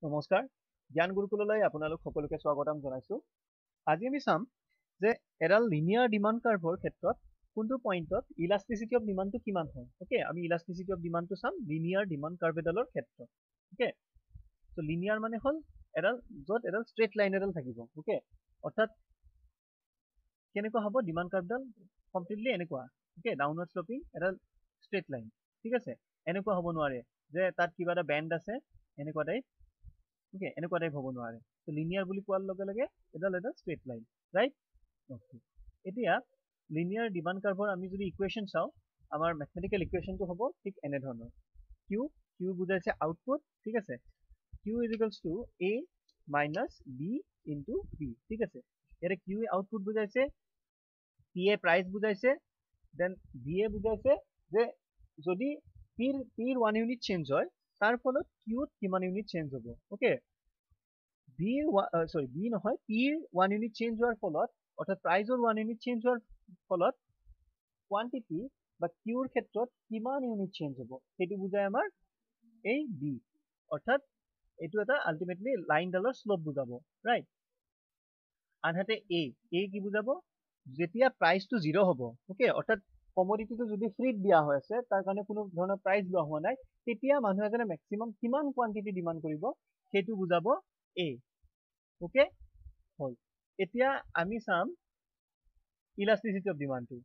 নমস্কাৰ জ্ঞান গুৰুকুললৈ আপোনালোক সকলোকে স্বাগতম জনাইছো আজি আমি চাম যে এডাল লিনিয়াৰ ডিমান্ড কাৰ্ভৰ ক্ষেত্ৰত কোনটো পইণ্টত ইলাষ্টিচিটি অফ ডিমান্ডটো কিমান হয় ওকে আমি ইলাষ্টিচিটি অফ ডিমান্ডটো চাম লিনিয়াৰ ডিমান্ড কাৰ্ভ এডালৰ ক্ষেত্ৰত ওকে সো লিনিয়াৰ মানে হল এডাল যত এডাল স্ট্ৰেট লাইন এডাল থাকিব ওকে অৰ্থাৎ কেনেকুৱা হ'ব ডিমান্ড কাৰ্ভডাল কমপ্লিটলি এনেকুৱা ওকে ডাউনৱাৰ্ড স্লোপিং এডাল স্ট্ৰেট লাইন ঠিক আছে এনেকুৱা হ'ব নোৱাৰে যে তাত কিবা এটা বেণ্ড আছে এনেকুৱা টাইপ ওকে এনেকুৱা টাইপ হ'ব নোৱাৰে তো লিনিয়াৰ বুলি কোৱাৰ লগে লগে এডাল স্ট্ৰেট লাইন ৰাইট ওকে এতিয়া লিনিয়াৰ ডিমান্ড কাৰ্ভৰ আমি যদি ইকুৱেশ্যন চাওঁ আমাৰ মেথমেটিকেল ইকুৱেশ্যনটো হ'ব ঠিক এনে ধৰণৰ কিউ বুজাইছে আউটপুট ঠিক আছে Q is equals to A minus B into P ঠিক আছে ইয়াতে কিউ আউটপুট বুজাইছে পি এ প্ৰাইচ বুজাইছে দেন বি এ বুজাইছে যে যদি পিৰ 1 ইউনিট চেঞ্জ হয় তাৰ ফলত কিউত কিমান ইউনিট চেঞ্জ হ'ব ওকে বি নহয় পিৰ 1 ইউনিট চেঞ্জ হোৱাৰ ফলত অৰ্থাৎ প্ৰাইজৰ 1 ইউনিট চেঞ্জ হোৱাৰ ফলত কোৱান্টিটি বা কিউৰ ক্ষেত্ৰত কিমান ইউনিট চেঞ্জ হ'ব সেইটো বুজায় আমাৰ এই বি অৰ্থাৎ এইটো এটা আলটিমেটলি লাইনডালৰ শ্লোপ বুজাব ৰাইট আনহাতে এ কি বুজাব যেতিয়া প্ৰাইচটো 0 হ'ব ওকে অৰ্থাৎ কমোডিটিটো যদি ফ্ৰীত দিয়া হৈ আছে তাৰ কাৰণে কোনো ধৰণৰ প্ৰাইচ লোৱা হোৱা নাই তেতিয়া মানুহ এজনে মেক্সিমাম কিমান কোৱান্টিটি ডিমান্ড কৰিব সেইটো বুজাব এ ওকে হল এতিয়া আমি চাম ইলাষ্টিচিটি অফ ডিমান্ডটো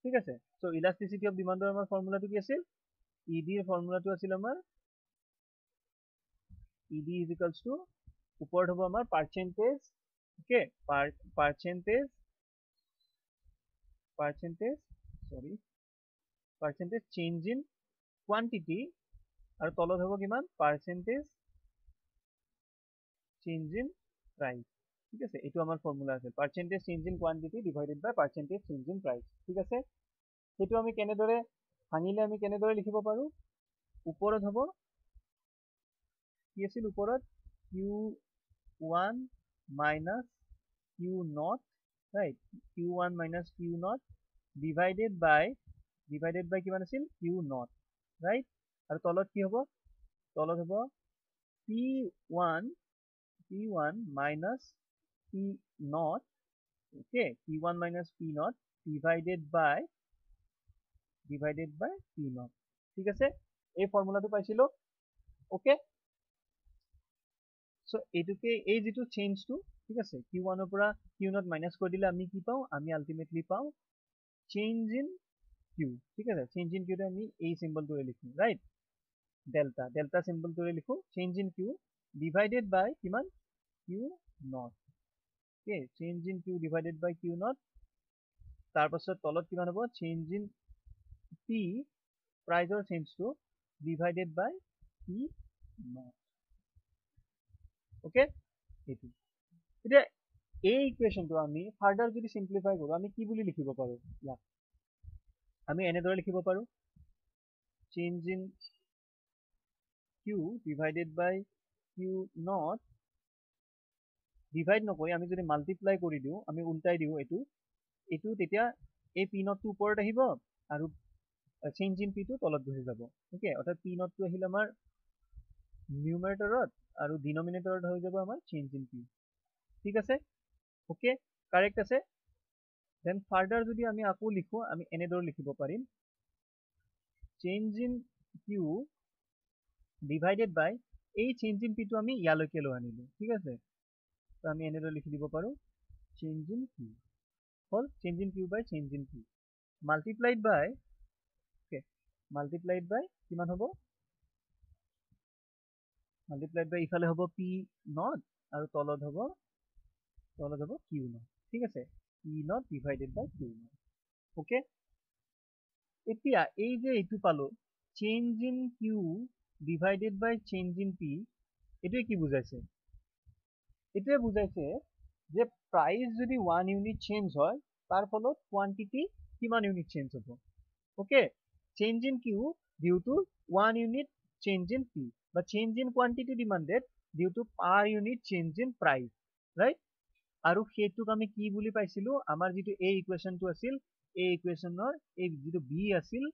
ঠিক আছে সো ইলাষ্টিচিটি অফ ডিমান্ডৰ আমাৰ ফৰ্মুলাটো কি আছিল ইডিৰ ফৰ্মুলাটো আছিল আমাৰ ইডি ইজ ইকুৱেলছ টু ওপৰত হ'ব আমাৰ percentage okay percentage change in quantity আৰু তলত হ'ব কিমান পাৰ্চেন্টেজ চেঞ্জ ইন প্ৰাইচ ঠিক আছে এইটো আমাৰ ফৰ্মুলা আছে percentage change in quantity divided by percentage change in price ঠিক আছে সেইটো আমি কেনেদৰে ভাঙিলে আমি কেনেদৰে লিখিব পাৰো ওপৰত হ'ব কি আছিল ওপৰত q1 minus q0 right q1 minus q0 divided by কিমান আছিল q0 right আৰু তলত কি হ'ব তলত হ'ব p1 minus p0 okay p1 minus p0 divided by p0 ঠিক আছে এই ফৰ্মুলাটো পাইছিলো ওকে সো এইটোকে এই যেটো চেঞ্জটো ঠিক আছে q1 ৰ পৰা q0 মাইনাস কৰি দিলে আমি কি পাও আমি আলটিমেটলি পাও চেঞ্জ ইন q ঠিক আছে চেঞ্জ ইন q টো আমি এই সিম্বলটোৰে লিখো ৰাইট ডেল্টা সিম্বলটোৰে লিখো change in q divided by কিমান q0 okay change in q divided by q0 তাৰ পাছত তলত কিমান হ'ব চেঞ্জ ইন p প্ৰাইজৰ চেঞ্জটো ডিভাইডেড বাই p0 ওকে এইটো এতিয়া এই ইকুৱেশ্যনটো আমি ফাৰ্দাৰ যদি সিম্পলিফাই কৰো আমি কি বুলি লিখিব পাৰো ইয়াক আমি এনেদৰে লিখিব পাৰো change in q divided by q0 divide নকৰি আমি যদি মাল্টিপ্লাই কৰি দিও আমি উল্টাই দিও এইটো তেতিয়া এই p0 টো ওপৰত আহিব আৰু চেঞ্জ ইন p টো তলত বহি যাব ওকে অৰ্থাৎ p0 টো আহিল আমাৰ নিউমাৰেটৰত আৰু ডিনোমিনেটৰত হৈ যাব আমাৰ চেঞ্জ ইন p ঠিক আছে ওকে কাৰেক্ট আছে দেন ফাৰ্দাৰ যদি আমি আকৌ লিখো আমি এনেদৰে লিখিব পাৰিম চেঞ্জ ইন q ডিভাইডেড বাই এই চেঞ্জ ইন p টো আমি ইয়ালৈকে লৈ আনিলো ঠিক আছে তো আমি এনেদৰে লিখি দিব পাৰো চেঞ্জ ইন q হল change in q by change in p multiplied by okay multiplied by কিমান হ'ব মাল্টিপ্লাইড বাই ইফালে হ'ব p0 আৰু তলত হ'ব q0 ঠিক আছে p0 divided by q0 okay এতিয়া এই যে এইটো পালো change in q divided by change in p এটোৱে কি বুজাইছে এটোৱে বুজাইছে যে প্ৰাইস যদি 1 ইউনিট চেঞ্জ হয় তাৰ ফলত কোৱান্টিটি কিমান ইউনিট চেঞ্জ হ'ব okay change in q due to 1 unit change in p বা change in quantity demanded due to per unit change in price right আৰু হেতুক আমি কি বুলি পাইছিলো আমাৰ যেটো এই ইকুৱেশ্যনটো আছিল এই ইকুৱেশ্যনৰ এই যেটো b আছিল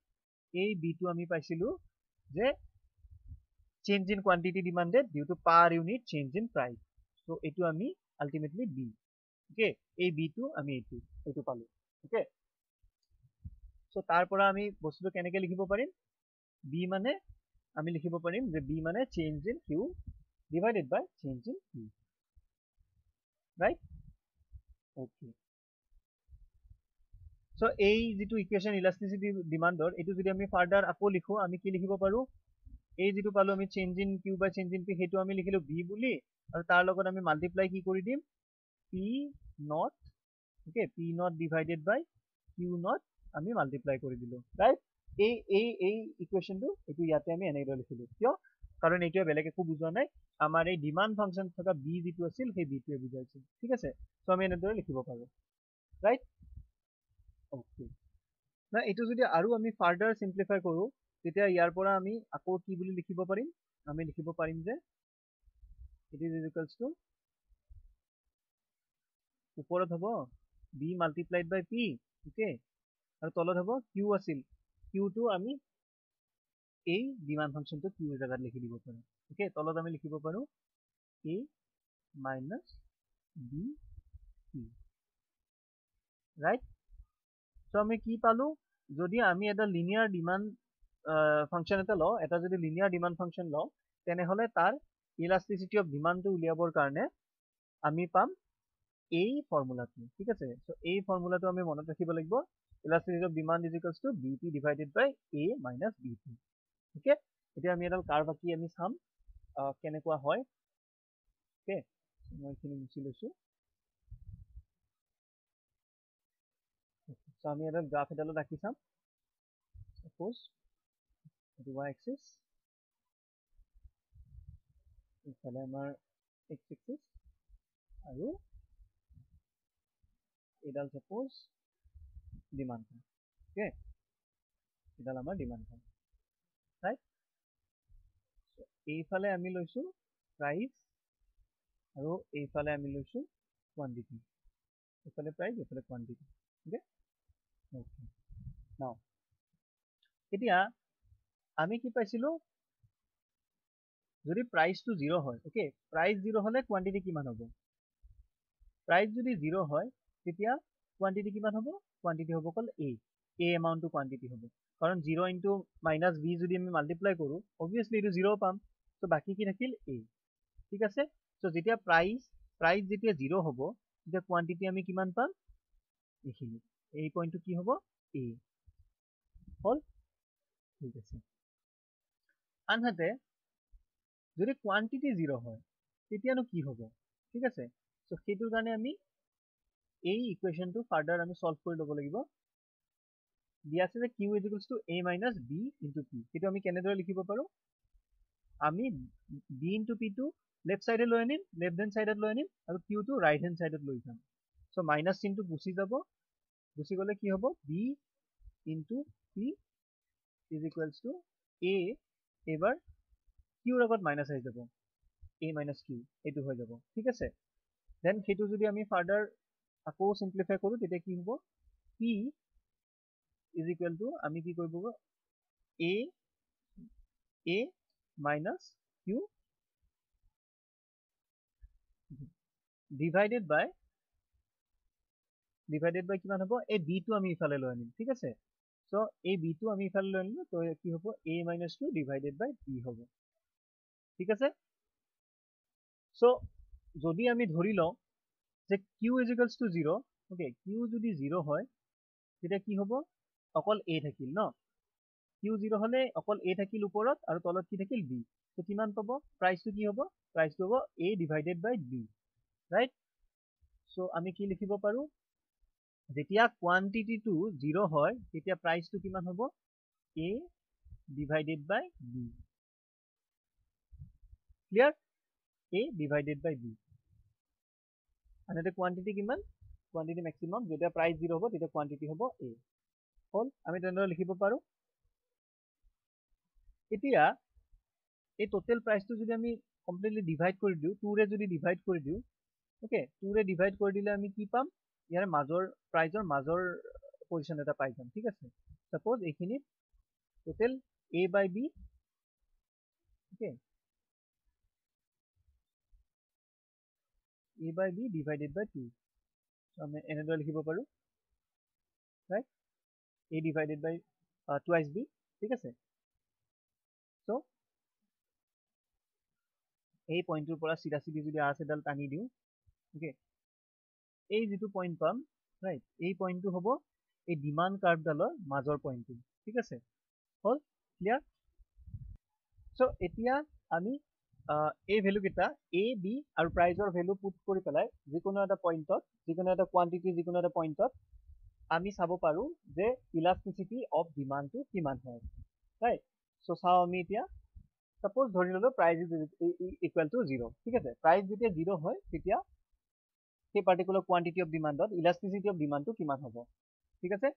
এই b টো আমি পাইছিলো যে change in quantity demanded due to per unit change in price. So etu ami ultimately B. Okay, a B to ami etu palu. Okay, so tar pora ami bostu keneke likhibo parim B mane ami likhibo parim je B mane change in Q divided by change in P, right? Okay, so এই যেটো equation elasticity ডিমান্ডৰ এটো যদি আমি further আকো লিখো আমি কি লিখিব পাৰো এই যেটো পালো আমি change in Q by change in P হেতু আমি লিখিলো বি বুলি আৰু তাৰ লগত আমি মাল্টিপ্লাই কি কৰি দিম P naught okay P naught divided by Q naught আমি মাল্টিপ্লাই কৰি দিলো ৰাইট এই ইকুয়েশনটো এটো ইয়াতে আমি এনেকৈ লিখিলো কিয় কাৰণ এইটো বেলেগ একো বুজোৱা নাই আমাৰ এই ডিমান্ড ফাংচন থকা বি যেটো আছিল সেই বিটোৱে বুজাইছিল ঠিক আছে সো আমি এনেদৰে লিখিব পাৰো ৰাইট ওকে না এটো যদি আৰু আমি ফাৰ্দাৰ সিম্পলিফাই কৰো তেতিয়া ইয়াৰ পৰা আমি আকৌ কি বুলি লিখিব পাৰিম আমি লিখিব পাৰিম যে ইট ইজ ইকুয়ালস টু ওপৰত হ'ব b মাল্টিপ্লাইড বাই p ওকে আৰু তলত হ'ব q আছিল q টো আমি এই ডিমান্ড ফাংশনটো q এর জায়গাত লিখি দিব পাৰো ওকে তলত আমি লিখিব পাৰো a minus b p right so আমি কি পালো যদি আমি এটা লিনিয়ার ডিমান্ড ফাংশন এটা ল এটা যদি লিনিয়ার ডিমান্ড ফাংশন ল তেনে হলে তার ইলাস্টিসিটি অফ ডিমান্ডটো উলিয়াবৰ কাৰণে আমি পাম এই ফৰ্মুলাটো ঠিক আছে সো এই ফৰ্মুলাটো আমি মনত ৰাখিব লাগিব elasticity of demand is equals to bp divided by a minus bp okay এতিয়া আমি এডাল কার্ভ আঁকি আমি চাম কেনেকুৱা হয় ওকে মই এখিনি মুছি লৈছো সো আমি এডাল গ্ৰাফ এডাল ৰাখি চাম সাপোজ এটো y axis ইফালে আমাৰ x axis আৰু এডাল সাপোজ ডিমান্ড ওকে এডাল আমাৰ ডিমান্ড ৰাইট এইফালে আমি লৈছো প্ৰাইস আৰু এইফালে আমি লৈছো কোয়ান্টিটি এইফালে প্রাইস এইফালে কোয়ান্টিটি ওকে ওকে নাও এতিয়া আমি কি পাইছিলো যদি প্রাইস টু 0 হয় ওকে প্রাইস 0 হলে কোয়ান্টিটি কিমান হ'ব প্রাইস যদি 0 হয় তেতিয়া কোয়ান্টিটি কিমান হ'ব কোয়ান্টিটি হ'ব কল a এমাউন্ট টু কোয়ান্টিটি হ'ব কাৰণ 0 ইনটু মাইনাস b যদি আমি মাল্টিপ্লাই কৰো obviously এটো 0 পাম সো বাকি কি থাকিল a ঠিক আছে সো যেতিয়া প্রাইস যেতিয়া 0 হ'ব তেতিয়া কোয়ান্টিটি আমি কিমান পাম এইখিনি এই পয়েন্টটো কি হ'ব a হল ঠিক আছে আনহাতে যদি কোয়ান্টিটি 0 হয় তেতিয়ানো কি হ'ব ঠিক আছে সো সেইটোৰ কাৰণে আমি এই ইকুয়েশনটো ফাৰ্দাৰ আমি সলভ কৰি লব লাগিব দিয়া আছে যে q = a - b * p সেইটো আমি কেনেদৰে লিখিব পাৰো আমি b * p টো লেফট সাইডে লৈ আনিম লেফট হ্যান্ড সাইডত লৈ আনিম আৰু q টো রাইট হ্যান্ড সাইডত লৈ যাম সো মাইনাস চিহ্নটো গুছি যাব গুছি গলে কি হ'ব b * p = a এবাৰ q ৰ আগত মাইনাস আহি যাব a - q এটো হৈ যাব ঠিক আছে দেন সেইটো যদি আমি ফার্দার আকৌ সিম্পলিফাই কৰো তেতিয়া কি হ'ব p = আমি কি কৰিব a minus q divided by কিমান হ'ব এই b টো আমি ইফালে লৈ আনিম ঠিক আছে সো এই b টো আমি ইফালে লৈ আনিম তো কি হ'ব a minus q divided by b হ'ব ঠিক আছে সো যদি আমি ধৰি লওঁ যে q = 0 ওকে q যদি 0 হয় তেতিয়া কি হ'ব অকল a থাকিল ন q 0 হলে অকল a থাকিল ওপৰত আৰু তলত কি থাকিল b তো কিমান পাব প্রাইসটো কি হ'ব প্রাইসটো হ'ব a divided by b right so আমি কি লিখিব পাৰো যেতিয়া কোয়ান্টিটি টু 0 হয় তেতিয়া প্রাইসটো কিমান হ'ব a divided by b clear a divided by b আনহাতে কোয়ান্টিটি কিমান কোয়ান্টিটি ম্যাক্সিমাম যেতিয়া প্রাইস 0 হ'ব তেতিয়া কোয়ান্টিটি হ'ব a হল আমি তেনেদৰে লিখিব পাৰো এতিয়া এই টোটাল প্ৰাইসটো যদি আমি কমপ্লিটলি ডিভাইড কৰি দিও 2 ৰে যদি ডিভাইড কৰি দিও ওকে 2 ৰে ডিভাইড কৰি দিলে আমি কি পাম ইয়াৰ মাজৰ প্ৰাইসৰ মাজৰ পজিশন এটা পাই যাম ঠিক আছে সাপোজ এইখিনি total a by b okay a by b divided by 2 so আমি এনেদৰে লিখিব পাৰো right a divided by twice b ঠিক আছে so এই পইণ্টৰ পৰা চিধা চিধি যদি আছ এডাল টানি দিওঁ ওকে এই যেটো পইণ্ট পাম ৰাইট এই পইণ্টটো হ'ব এই ডিমান্ড কাৰ্ভডালৰ মাজৰ পইণ্টটো ঠিক আছে হল ক্লিয়াৰ সো এতিয়া আমি এই ভ্যালু কেইটা a b আৰু প্ৰাইজৰ ভ্যালু পুট কৰি পেলাই যিকোনো এটা পইণ্টত যিকোনো এটা কোৱান্টিটি যিকোনো এটা পইণ্টত আমি চাব পাৰো যে ইলাস্টিসিটি অফ ডিমান্ডটো কিমান হয় ৰাইট সো চাও আমি এতিয়া সাপোজ ধৰি ললো প্ৰাইজ ইজ ইকুৱেল টু 0 ঠিক আছে প্ৰাইজ যেতিয়া 0 হয় তেতিয়া সেই পাৰ্টিকুলাৰ কোৱান্টিটি অফ ডিমান্ডত ইলাস্টিসিটি অফ ডিমান্ডটো কিমান হ'ব ঠিক আছে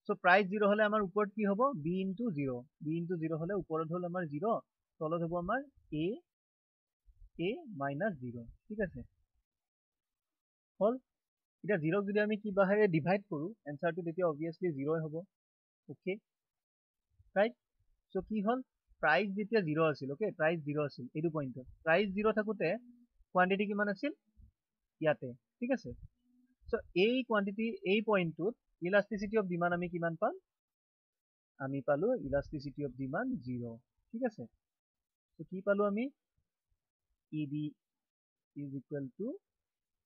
সো প্ৰাইজ 0 হলে আমাৰ ওপৰত কি হ'ব b * 0 b * 0 হলে ওপৰত হল আমাৰ 0 তলত হ'ব আমাৰ a - 0 ঠিক আছে হল এটা 0 যদি আমি কি বাহিৰে ডিভাইড কৰো এনসাৰটো তেতিয়া obviously 0 হ'ব ওকে ৰাইট সো কি হল প্ৰাইস যেতিয়া 0 আছিল ওকে প্ৰাইস 0 আছিল এটো পইণ্টত প্ৰাইস 0 থাকোতে কোৱান্টিটি কিমান আছিল ইয়াতে ঠিক আছে সো এই কোৱান্টিটি এই পইণ্টত ইলাস্টিসিটি অফ ডিমান্ড আমি কিমান পাম আমি পালো ইলাস্টিসিটি অফ ডিমান্ড 0 ঠিক আছে সো কি পালো আমি eb is equal to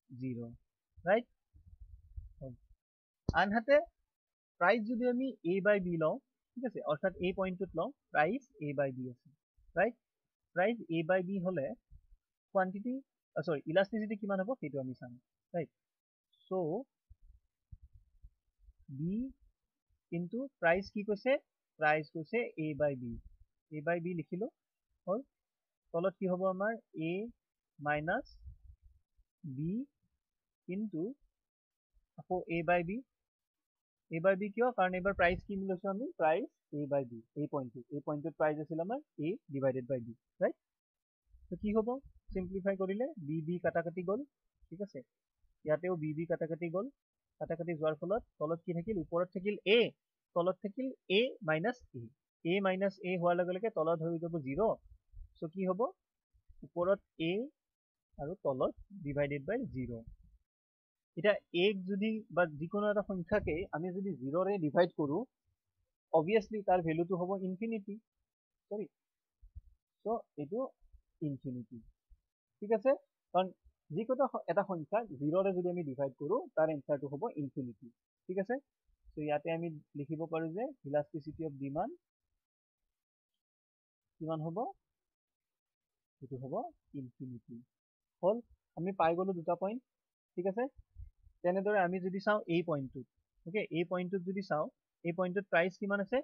0 right আনহাতে প্রাইস যদি আমি a by b লও ঠিক আছে অর্থাৎ এই পয়েন্টত লও প্রাইস a by b আছে right price a by b হলে কোয়ান্টিটি সরি ইলাস্টিসিটি কিমান হ'ব সেইটো আমি চাম right so b into price কি কৈছে প্রাইস কৈছে a by b লিখিলো হল তলত কি হ'ব আমাৰ a minus b ইনটু আকৌ a by b কিয় কাৰণ এবাৰ প্ৰাইস কি লৈছো আমি প্ৰাইস a by b এই পইণ্টত প্ৰাইস আছিল আমাৰ a divided by b right তো কি হ'ব সিম্পলিফাই কৰিলে b কাটা কাটি গল ঠিক আছে ইয়াতেও b কাটা কাটি গল কাটা কাটি যোৱাৰ ফলত তলত কি থাকিল ওপৰত থাকিল a তলত থাকিল a minus a হোৱাৰ লগে লগে তলত হৈ যাব 0 সো কি হ'ব ওপৰত a আৰু তলত divided by 0 এটা এক যদি বা যিকোনো এটা সংখ্যাকে আমি যদি 0 ৰে ডিভাইড কৰো obviously তাৰ ভ্যালুটো হ'ব ইনফিনিটি সরি সো এটো ইনফিনিটি ঠিক আছে কারণ যিকোনো এটা সংখ্যা 0 ৰে যদি আমি ডিভাইড কৰো তাৰ এনসাৰটো হ'ব ইনফিনিটি ঠিক আছে সো ইয়াতে আমি লিখিব পাৰো যে ইলাস্টিসিটি অফ ডিমান্ড কিমান হ'ব এটো হ'ব ইনফিনিটি হল আমি পাই গলো দুটা পইণ্ট ঠিক আছে তেনেদৰে আমি যদি চাও এই পইণ্টটো ওকে এই পইণ্টত যদি চাও এই পইণ্টত প্ৰাইস কিমান আছে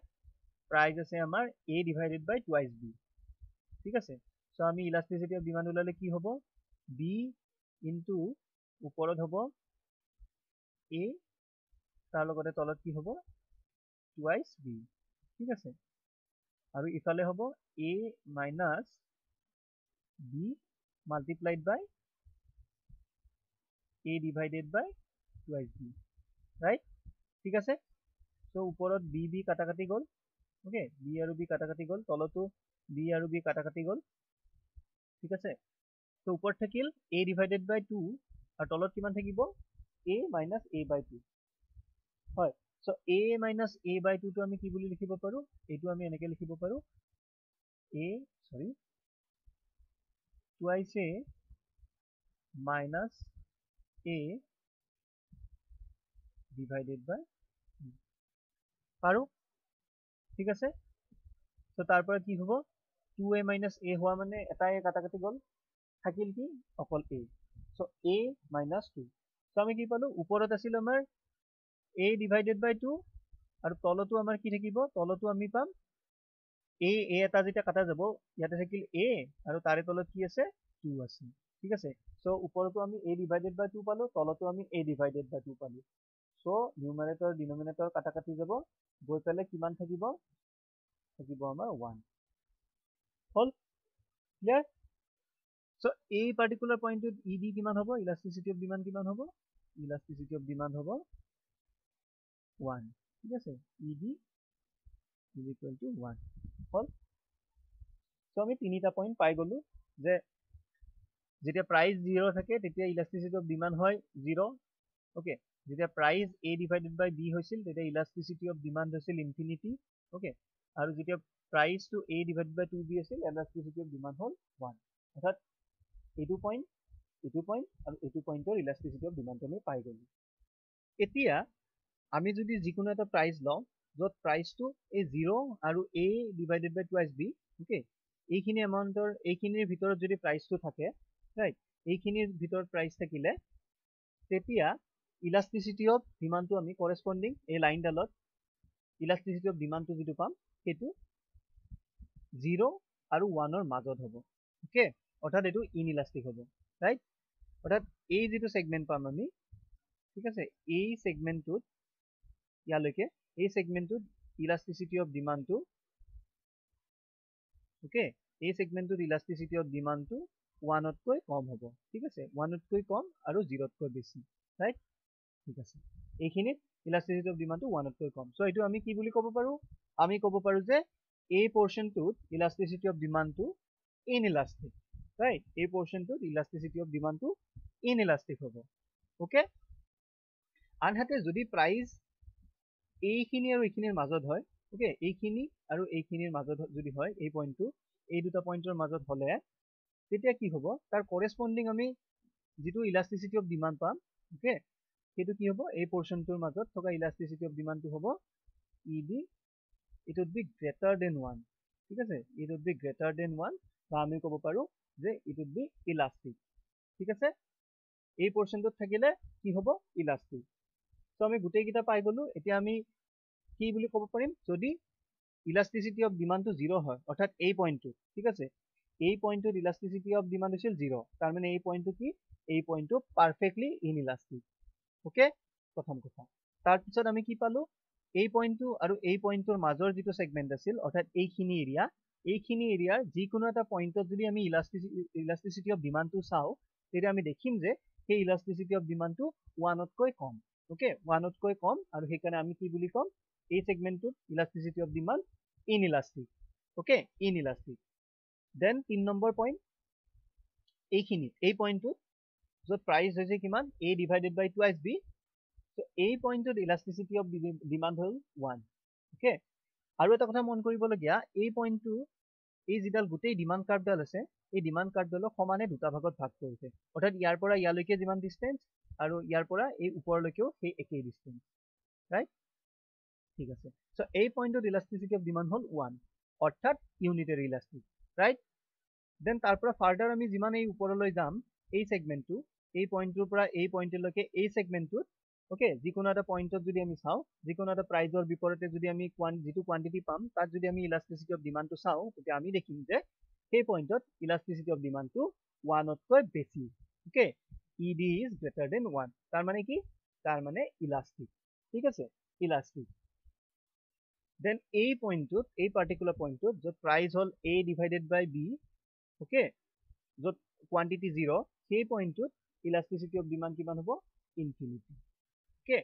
প্ৰাইস আছে আমাৰ a divided by twice b ঠিক আছে সো আমি ইলাস্টিসিটি অফ ডিমান্ড উলালে কি হ'ব b ইনটু ওপৰত হ'ব a তাৰ লগতে তলত কি হ'ব twice b ঠিক আছে আৰু ইফালে হ'ব a minus b multiplied by a divided by twice b right ঠিক আছে সো ওপৰত b কাটা কাটি গল ওকে b আৰু b কাটা কাটি গল তলতো b আৰু b কাটা কাটি গল ঠিক আছে সো ওপৰত থাকিল a divided by 2 আৰু তলত কিমান থাকিব a minus a by 2 হয় so a minus a by 2 টো আমি কি বুলি লিখিব পাৰো এটো আমি এনেকৈ লিখিব পাৰো a sorry twice a minus a divided by পাৰো ঠিক আছে সো তাৰ পৰা কি হ'ব 2a minus a হোৱা মানে এটা a কাটা কাটি গল থাকিল কি অকল a so a minus 2 so আমি কি পালো ওপৰত আছিল আমাৰ a divided by 2 আৰু তলতো আমাৰ কি থাকিব তলতো আমি পাম a এটা যেতিয়া কাটা যাব ইয়াতে থাকিল a আৰু তাৰে তলত কি আছে 2 আছে ঠিক আছে সো ওপৰতো আমি a divided by 2 পালো তলতো আমি a divided by 2 পালো সো নিউমাৰেটৰ ডিনোমিনেটৰ কাটা কাটি যাব গৈ পেলে কিমান থাকিব আমাৰ 1 হল ক্লিয়াৰ সো এই পার্টিকুলার পয়েন্টত ed কিমান হ'ব ইলাস্টিসিটি অফ ডিমান্ড কিমান হ'ব ইলাস্টিসিটি অফ ডিমান্ড হ'ব 1 ঠিক আছে ed is equal to 1 hall so আমি তিনিটা পয়েন্ট পাই গলো যে যেতিয়া প্ৰাইচ 0 থাকে তেতিয়া ইলাষ্টিচিটি অফ ডিমান্ড হয় 0 ওকে যেতিয়া price a divided by b হৈছিল তেতিয়া ইলাষ্টিচিটি অফ ডিমান্ড হৈছিল ইনফিনিটি ওকে আৰু যেতিয়া price to a divided by 2b আছিল ইলাষ্টিচিটি অফ ডিমান্ড হ'ল 1 অৰ্থাৎ এইটো পইণ্ট আৰু এইটো পইণ্টৰ ইলাষ্টিচিটি অফ ডিমান্ড আমি পাই গ'লো এতিয়া আমি যদি যিকোনো এটা প্ৰাইচ লওঁ য'ত প্ৰাইচটো এই 0 আৰু a divided by 2b okay এইখিনি এমাউণ্টৰ এইখিনিৰ ভিতৰত যদি প্ৰাইচটো থাকে ৰাইট এইখিনিৰ ভিতৰত প্ৰাইচ থাকিলে তেতিয়া ইলাষ্টিচিটি অফ ডিমান্ডটো আমি কৰেসপন্ডিং এই লাইনডালত ইলাষ্টিচিটি অফ ডিমান্ডটো যিটো পাম সেইটো 0 আৰু 1 ৰ মাজত হ'ব ওকে অৰ্থাৎ এইটো ইনইলাষ্টিক হ'ব ৰাইট অৰ্থাৎ এই যিটো সেগমেন্ট পাম আমি ঠিক আছে এই সেগমেন্টটোত ইয়ালৈকে এই সেগমেন্টটোত ইলাষ্টিচিটি অফ ডিমান্ডটো ওকে এই সেগমেন্টটোত ইলাষ্টিচিটি অফ ডিমান্ডটো 1 তকৈ কম হ'ব ঠিক আছে 1 তকৈ কম আৰু 0 তকৈ বেছি ৰাইট ঠিক আছে এইখিনিত ইলাষ্টিচিটি অফ ডিমান্ডটো 1 তকৈ কম সো এইটো আমি কি বুলি ক'ব পাৰো আমি ক'ব পাৰো যে এই পোৰশনটোত ইলাষ্টিচিটি অফ ডিমান্ডটো ইনইলাষ্টিক ৰাইট এই পোৰশনটোত ইলাষ্টিচিটি অফ ডিমান্ডটো ইনইলাষ্টিক হ'ব ওকে আনহাতে যদি প্ৰাইস এইখিনি আৰু এইখিনিৰ মাজত হয় ওকে এইখিনি আৰু এইখিনিৰ মাজত যদি হয় এই পইণ্টটো এই দুটা পইণ্টৰ মাজত হলে তেতিয়া কি হ'ব তাৰ কৰেসপন্ডিং আমি যেটো ইলাষ্টিচিটি অফ ডিমান্ড পাম ওকে সেইটো কি হ'ব এই পোৰশনটোৰ মাজত থকা ইলাষ্টিচিটি অফ ডিমান্ডটো হ'ব ED it would be greater than 1 ঠিক আছে it would be greater than 1 বা আমি ক'ব পাৰো যে it would be elastic ঠিক আছে এই পোৰশনটোত থাকিলে কি হ'ব ইলাষ্টিক সো আমি গুটেই কিটা পাই গলো এতিয়া আমি কি বুলি ক'ব পাৰিম যদি ইলাষ্টিচিটি অফ ডিমান্ডটো 0 হয় অৰ্থাৎ এই পইণ্টটো ঠিক আছে এই পইণ্টটোত ইলাষ্টিচিটি অফ ডিমান্ড হৈছিল 0 তাৰ মানে এই পইণ্টটো কি এই পইণ্টটো পাৰফেক্টলি ইনইলাষ্টিক ওকে প্ৰথম কথা তাৰ পিছত আমি কি পালো এই পইণ্টটো আৰু এই পইণ্টৰ মাজৰ যেটো সেগমেন্ট আছিল অৰ্থাৎ এইখিনি এৰিয়াৰ যিকোনো এটা পইণ্টত যদি আমি ইলাষ্টিচিটি অফ ডিমান্ডটো চাও তেতিয়া আমি দেখিম যে সেই ইলাষ্টিচিটি অফ ডিমান্ডটো 1 তকৈ কম ওকে 1 তকৈ কম আৰু সেইকাৰণে আমি কি বুলি কম এই সেগমেন্টটোত elasticity of demand inelastic okay inelastic then 3 number point এইখিনি এই পইণ্টটো য'ত প্ৰাইস হৈছে কিমান a divided by 2b so এই পইণ্টত ইলাষ্টিচিটি অফ ডিমান্ড হ'ল 1 ওকে আৰু এটা কথা মন কৰিবলগীয়া এই পইণ্টটো এই যিডাল গোটেই ডিমান্ড কাৰ্ভডাল আছে এই ডিমান্ড কাৰ্ভডালক সমানে দুটা ভাগত ভাগ কৰিছে অৰ্থাৎ ইয়াৰ পৰা ইয়ালৈকে যিমান ডিসটেন্স আৰু ইয়াৰ পৰা এই ওপৰলৈকেও সেই একেই ডিসটেন্স ৰাইট ঠিক আছে সো এই পইণ্টত ইলাষ্টিচিটি অফ ডিমান্ড হ'ল 1 অৰ্থাৎ ইউনিটাৰী ইলাষ্টিক ৰাইট দেন তাৰ পৰা ফাৰ্দাৰ আমি যিমান এই ওপৰলৈ যাম এই সেগমেন্টটো এই পইণ্টটোৰ পৰা এই পইণ্টলৈকে এই সেগমেন্টটোত ওকে যিকোনো এটা পইণ্টত যদি আমি চাও যিকোনো এটা প্ৰাইজৰ বিপৰীতে যদি আমি যেটো কোৱান্টিটি পাম তাত যদি আমি ইলাষ্টিচিটি অফ ডিমান্ডটো চাও তেতিয়া আমি দেখিম যে সেই পইণ্টত ইলাষ্টিচিটি অফ ডিমান্ডটো 1 তকৈ বেছি okay ED is greater than 1 তাৰ মানে কি তাৰ মানে ইলাষ্টিক ঠিক আছে ইলাষ্টিক দেন এই পইণ্টটোত এই পাৰ্টিকুলাৰ পইণ্টটোত য'ত প্ৰাইস হ'ল a divided by b okay য'ত কোৱান্টিটি 0 সেই পইণ্টটোত ইলাষ্টিচিটি অফ ডিমান্ড কিমান হ'ব ইনফিনিটি ওকে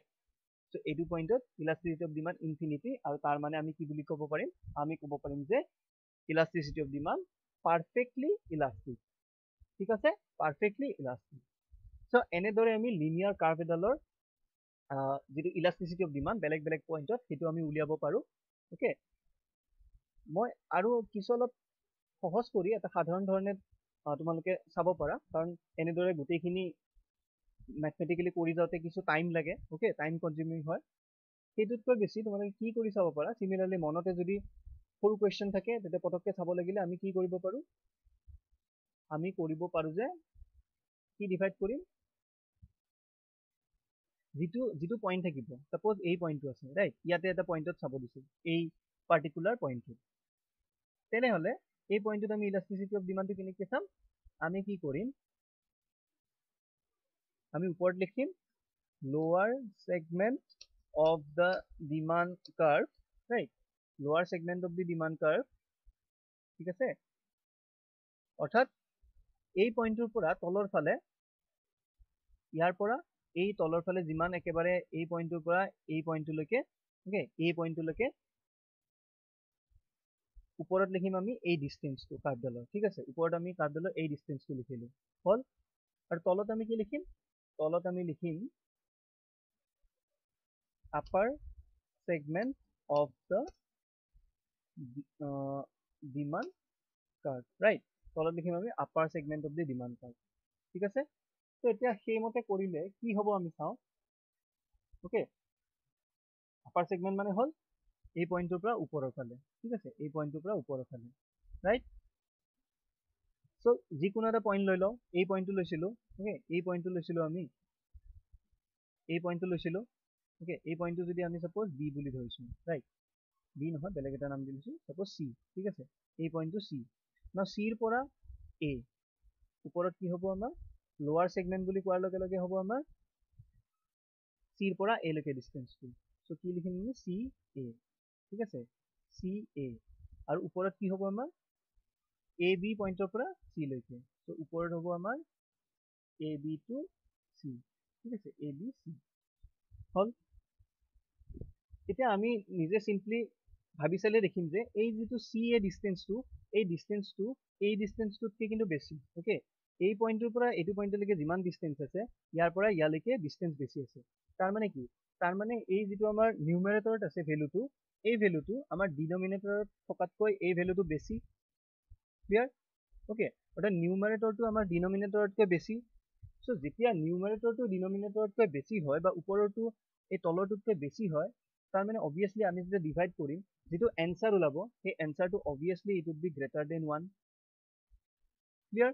সো এইটো পইণ্টত ইলাষ্টিচিটি অফ ডিমান্ড ইনফিনিটি আৰু তাৰ মানে আমি কি বুলি ক'ব পাৰিম আমি ক'ব পাৰিম যে elasticity of demand perfectly elastic ঠিক আছে পাৰফেক্টলি ইলাষ্টিক সো এনেদৰে আমি লিনিয়াৰ কাৰ্ভ এডালৰ যেটো ইলাষ্টিচিটি অফ ডিমান্ড বেলেগ বেলেগ পইণ্টত সেইটো আমি উলিয়াব পাৰো ওকে মই আৰু কিছু অলপ সহজ কৰি এটা সাধাৰণ ধৰণে তোমালোকে চাব পাৰা কাৰণ এনেদৰে গোটেইখিনি ম্যাথমেটিক্যালি কৰি যাওঁতে কিছু টাইম লাগে ওকে টাইম কনজিউমিং হয় সেইটোতকৈ বেছি তোমালোকে কি কৰি চাব পাৰা সিমিলাৰলি মনতে যদি সৰু কোৱেশ্চন থাকে তেতিয়া পটককে চাব লাগিলে আমি কি কৰিব পাৰো যে কি ডিভাইড কৰিম যেটো পইণ্ট থাকিব সাপোজ এই পইণ্টটো আছে ৰাইট ইয়াতে এটা পইণ্টত চাব দিছো এই পাৰ্টিকুলাৰ পইণ্টটো তেনেহলে এই পইণ্টত আমি ইলাষ্টিচিটি অফ ডিমান্ডটো কেনেকৈ চাম আমি কি কৰিম আমি ওপৰত লিখিম lower segment of the demand curve right lower segment of the demand curve ঠিক আছে অৰ্থাৎ এই পইণ্টৰ পৰা তলৰ ফালে ইয়াৰ পৰা এই তলৰ ফালে যিমান একেবাৰে এই পইণ্টৰ পৰা এই পইণ্টলৈকে ওকে এই পইণ্টলৈকে ওপৰত লিখিম আমি এই ডিস্টেন্সটো কাৰ্ভডালৰ ঠিক আছে ওপৰত আমি কাৰ্ভডালৰ এই ডিস্টেন্সটো লিখিলো হল আৰু তলত আমি কি লিখিম তলত আমি লিখিম upper segment of the demand curve right তলত লিখিম আমি upper segment of the demand curve ঠিক আছে তো এতিয়া সেইমতে কৰিলে কি হ'ব আমি চাওঁ ওকে আপাৰ segment মানে হল এই পইণ্টৰ পৰা ওপৰৰ ফালে ঠিক আছে এই পইণ্টৰ পৰা ওপৰৰ ফালে ৰাইট সো যিকোনো এটা পইণ্ট লৈ লওঁ এই পইণ্টটো লৈছিলো ওকে এই পইণ্টটো লৈছিলো আমি এই পইণ্টটো লৈছিলো ওকে এই পইণ্টটো যদি আমি সাপোজ বি বুলি ধৰিছো ৰাইট বি নহয় বেলেগ এটা নাম দিছো সাপোজ সি ঠিক আছে এই পইণ্টটো সি না সিৰ পৰা এ ওপৰত কি হ'ব আমাৰ লোৱাৰ সেগমেন্ট বুলি কোৱাৰ লগে লগে হ'ব আমাৰ সিৰ পৰা এ লৈকে ডিস্টেন্সটো সো কি লিখিম আমি সি এ ঠিক আছে সি এ আৰু ওপৰত কি হ'ব আমাৰ এ বি পইণ্টৰ পৰা সি লৈকে সো ওপৰত হ'ব আমাৰ এ বি টু সি ঠিক আছে এ বি সি হল এতিয়া আমি নিজে সিম্পলি ভাবি চালে দেখিম যে এই যেটো সি এ ডিস্টেন্সটো এই ডিস্টেন্সটোতকৈ কিন্তু বেছি ওকে এই পইণ্টৰ পৰা এইটো পইণ্টলৈকে যিমান ডিস্টেন্স আছে ইয়াৰ পৰা ইয়ালৈকে ডিস্টেন্স বেছি আছে তাৰ মানে কি তাৰ মানে এই যেটো আমাৰ নিউমাৰেটৰত আছে ভ্যালুটো এই ভ্যালুটো আমাৰ ডিনোমিনেটৰত থকাতকৈ এই ভ্যালুটো বেছি ক্লিয়াৰ ওকে অৰ্থাৎ নিউমাৰেটৰটো আমাৰ ডিনোমিনেটৰতকৈ বেছি সো যেতিয়া নিউমাৰেটৰটো ডিনোমিনেটৰতকৈ বেছি হয় বা ওপৰৰটো এই তলৰটোতকৈ বেছি হয় তাৰ মানে অবভিয়াসলি আমি যেতিয়া ডিভাইড কৰিম যেটো এনসাৰ ওলাব সেই এনসাৰটো obviously it would be greater than 1 clear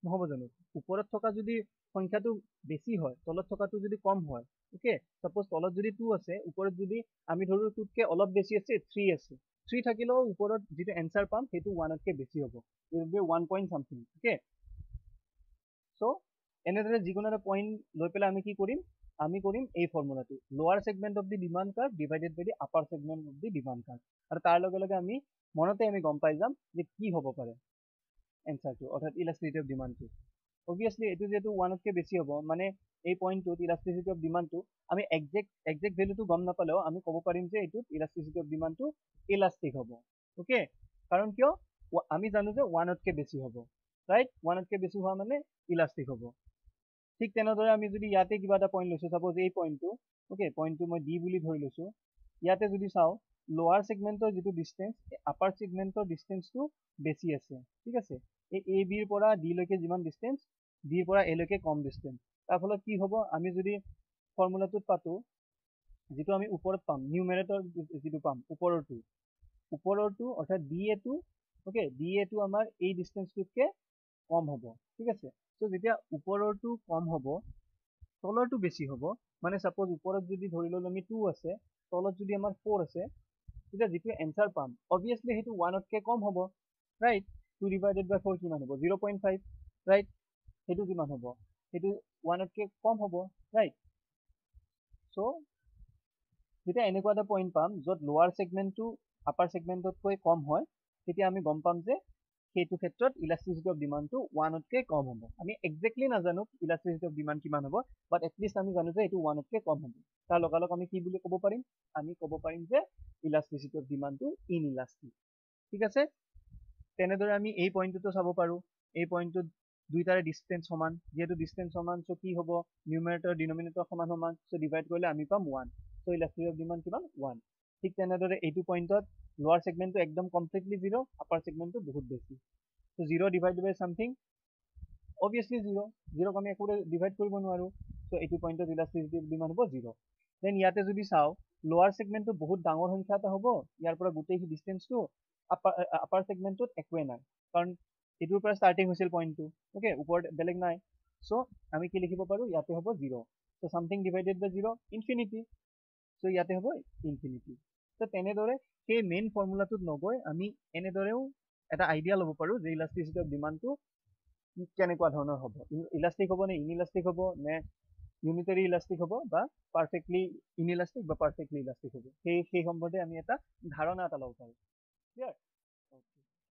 নহব জানো ওপৰত থকা যদি সংখ্যাটো বেছি হয় তলত থকাটো যদি কম হয় ওকে সাপোজ তলত যদি 2 আছে ওপৰত যদি আমি ধৰো 2 তকৈ অলপ বেছি আছে 3 আছে 3 থাকিলেও ওপৰত যেটো এনসাৰ পাম সেইটো 1 তকৈ বেছি হ'ব it would be 1 point something okay so এনেদৰে যিকোনো এটা পইণ্ট লৈ পেলাই আমি কি কৰিম আমি কৰিম এই ফৰ্মুলাটো lower segment of the demand curve divided by the upper segment of the demand curve আৰু তাৰ লগে লগে আমি মনতে আমি গম পাই যাম যে কি হ'ব পাৰে এনসাৰটো অৰ্থাৎ ইলাস্টিচিটি অফ ডিমান্ডটো অবভিয়াসলি এটো যেটো 1 তকৈ বেছি হ'ব মানে এই পইণ্টটোত ইলাস্টিচিটি অফ ডিমান্ডটো আমি এক্সাক্ট ভ্যালুটো গম নাপালেও আমি ক'ব পাৰিম যে এটো ইলাস্টিচিটি অফ ডিমান্ডটো ইলাস্টিক হ'ব ওকে কাৰণ কিয় আমি জানো যে 1 তকৈ বেছি হ'ব ৰাইট 1 তকৈ বেছি হোৱা মানে ইলাস্টিক হ'ব ঠিক তেনেদৰে আমি যদি ইয়াতে কিবা এটা পইণ্ট লৈছো সাপোজ এই পইণ্টটো ওকে পইণ্টটো মই ডি বুলি ধৰি লৈছো ইয়াতে যদি চাও লোৱাৰ সেগমেন্টৰ যেটো ডিস্টেন্স আপাৰ সেগমেন্টৰ ডিস্টেন্সটো বেছি আছে ঠিক আছে এই এ বিৰ পৰা ডি লৈকে যিমান ডিস্টেন্স ডিৰ পৰা এ লৈকে কম ডিস্টেন্স তাৰ ফলত কি হ'ব আমি যদি ফৰ্মুলাটোত পাতো যেটো আমি ওপৰত পাম নিউমাৰেটৰ যেটো পাম ওপৰৰটো অৰ্থাৎ ডি এটো ওকে ডি এটো আমাৰ এই ডিস্টেন্সটোতকে কম হ'ব ঠিক আছে সো যেতিয়া ওপৰৰটো কম হ'ব তলৰটো বেছি হ'ব মানে সাপোজ ওপৰত যদি ধৰি ললো আমি 2 আছে তলত যদি আমাৰ 4 আছে তেতিয়া যেটো এনসাৰ পাম অবভিয়াসলি হেতু 1 তকৈ কম হ'ব ৰাইট 2 ডিভাইডেড বাই 4 কিমান হ'ব 0.5 ৰাইট হেতু কিমান হ'ব হেতু 1 তকৈ কম হ'ব ৰাইট সো যেতিয়া এনেকুৱা এটা পইণ্ট পাম যত লোৱাৰ সেগমেন্টটো আপাৰ সেগমেন্টতকৈ কম হয় তেতিয়া আমি গম পাম যে সেইটো ক্ষেত্ৰত ইলাস্টিচিটি অফ ডিমান্ডটো 1 তকৈ কম হ'ব আমি এক্স্যাক্টলি নাজানো ইলাস্টিচিটি অফ ডিমান্ড কিমান হ'ব বাট এটলিষ্ট আমি জানো যে এটো 1 তকৈ কম হ'ব তাৰ লগালগ আমি কি বুলি ক'ব পাৰিম আমি ক'ব পাৰিম যে ইলাস্টিচিটি অফ ডিমান্ডটো ইনইলাস্টিক ঠিক আছে তেনেদৰে আমি এই পইণ্টটো চাব পাৰো এই পইণ্টটো দুইটাৰে ডিস্টেন্স সমান যেহেতু ডিস্টেন্স সমান সো কি হ'ব নিউমাৰেটৰ ডিনোমিনেটৰ সমান সমান সো ডিভাইড কৰিলে আমি পাম 1 সো ইলাস্টিচিটি অফ ডিমান্ড কিমান 1 ঠিক তেনেদৰে এইটো পইণ্টত লোৱাৰ সেগমেন্টটো একদম কমপ্লিটলি 0 আপাৰ সেগমেন্টটো বহুত বেছি সো 0 ডিভাইডেড বাই সামথিং অবভিয়াসলি 0 আমি একো ডিভাইড কৰিব নোৱাৰো সো এইটো পইণ্টত ইলাস্টিচিটি অফ ডিমান্ড হ'ব 0 দেন ইয়াতে যদি চাও লোৱাৰ সেগমেন্টটো বহুত ডাঙৰ সংখ্যা এটা হ'ব ইয়াৰ পৰা গোটেই ডিস্টেন্সটো আপাৰ সেগমেন্টত একোৱে নাই কাৰণ এটোৰ পৰা ষ্টাৰ্টিং হৈছিল পইণ্টটো ওকে ওপৰত বেলেগ নাই সো আমি কি লিখিব পাৰো ইয়াতে হ'ব 0 সো সামথিং ডিভাইডেড বাই 0 ইনফিনিটি সো ইয়াতে হ'ব ইনফিনিটি তো তেনেদৰে সেই মেইন ফৰ্মুলাটোত নগৈ আমি এনেদৰেও এটা আইডিয়া ল'ব পাৰো যে ইলাস্টিচিটি অফ ডিমান্ডটো কেনেকুৱা ধৰণৰ হ'ব ইলাস্টিক হ'ব নে ইনইলাস্টিক হ'ব নে ইউনিটাৰী ইলাস্টিক হ'ব বা পাৰফেক্টলি ইনইলাস্টিক বা পাৰফেক্টলি ইলাস্টিক হ'ব সেই সম্বন্ধে আমি এটা ধাৰণা এটা ল'ব পাৰো ক্লিয়াৰ